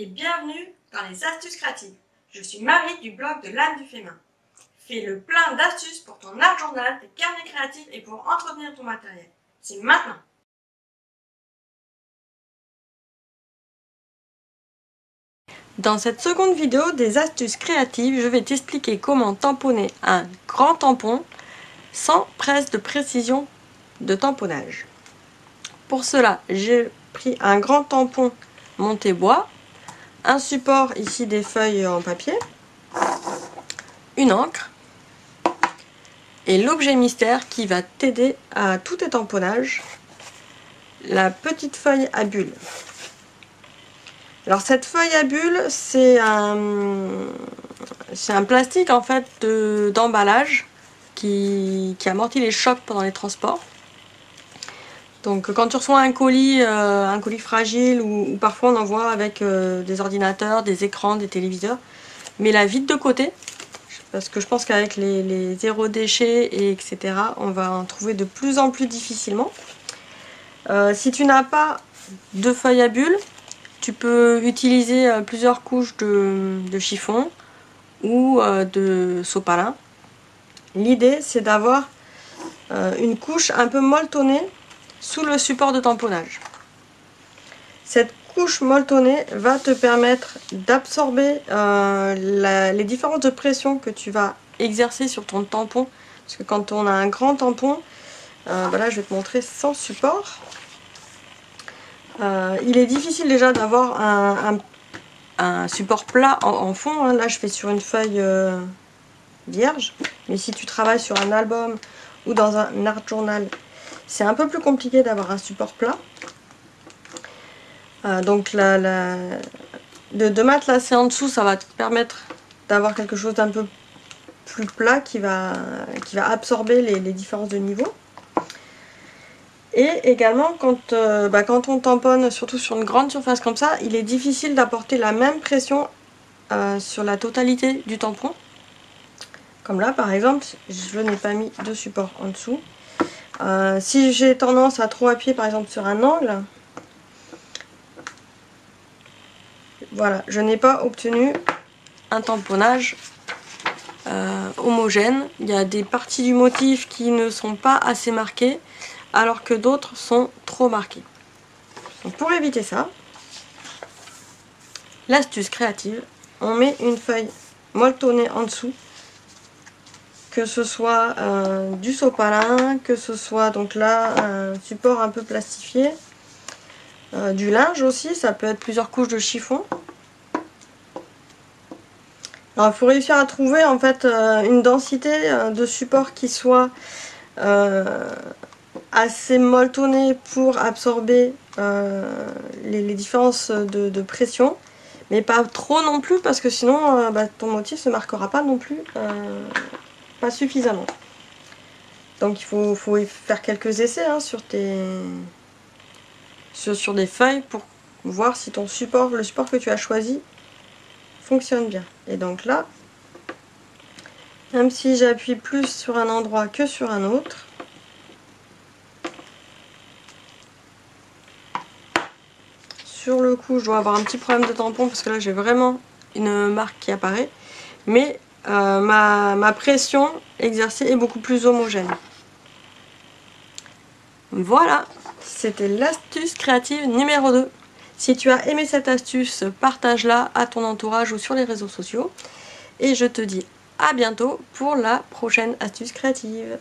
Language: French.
et bienvenue dans les astuces créatives. Je suis Marie du blog de l'âme du féminin. Fais le plein d'astuces pour ton art journal, tes carnets créatifs et pour entretenir ton matériel. C'est maintenant. Dans cette seconde vidéo des astuces créatives, je vais t'expliquer comment tamponner un grand tampon sans presse de précision de tamponnage. Pour cela, j'ai pris un grand tampon monté bois, un support ici des feuilles en papier, une encre et l'objet mystère qui va t'aider à tout étamponnage, la petite feuille à bulles. Alors cette feuille à bulles, c'est un plastique en fait d'emballage qui amortit les chocs pendant les transports. Donc quand tu reçois un colis fragile ou parfois on envoie avec des ordinateurs, des écrans, des téléviseurs, mets-la vite de côté parce que je pense qu'avec les zéro déchet et etc. on va en trouver de plus en plus difficilement. Si tu n'as pas de feuille à bulles, tu peux utiliser plusieurs couches de chiffon ou de sopalin. L'idée c'est d'avoir une couche un peu molletonnée sous le support de tamponnage. Cette couche molletonnée va te permettre d'absorber les différences de pression que tu vas exercer sur ton tampon. Parce que quand on a un grand tampon, là je vais te montrer sans support. Il est difficile déjà d'avoir un support plat en fond. Hein. Là je fais sur une feuille vierge. Mais si tu travailles sur un album ou dans un art journal, c'est un peu plus compliqué d'avoir un support plat. Donc de matelassé en dessous, ça va te permettre d'avoir quelque chose d'un peu plus plat qui va absorber les différences de niveau. Et également quand on tamponne, surtout sur une grande surface comme ça, il est difficile d'apporter la même pression sur la totalité du tampon. Comme là par exemple, je n'ai pas mis de support en dessous. Si j'ai tendance à trop appuyer par exemple sur un angle, voilà, je n'ai pas obtenu un tamponnage homogène. Il y a des parties du motif qui ne sont pas assez marquées, alors que d'autres sont trop marquées. Donc pour éviter ça, l'astuce créative, on met une feuille molletonnée en dessous, que ce soit du sopalin, que ce soit donc là un support un peu plastifié, du linge aussi, ça peut être plusieurs couches de chiffon. Alors il faut réussir à trouver en fait une densité de support qui soit assez molletonné pour absorber les différences de pression, mais pas trop non plus parce que sinon ton motif ne se marquera pas non plus. Pas suffisamment. Donc il faut faire quelques essais hein, sur des feuilles pour voir si ton support, le support que tu as choisi, fonctionne bien. Et donc là, même si j'appuie plus sur un endroit que sur un autre, sur le coup je dois avoir un petit problème de tampon parce que là j'ai vraiment une marque qui apparaît, mais ma pression exercée est beaucoup plus homogène. Voilà, c'était l'astuce créative numéro 2. Si tu as aimé cette astuce, partage-la à ton entourage ou sur les réseaux sociaux. Et je te dis à bientôt pour la prochaine astuce créative.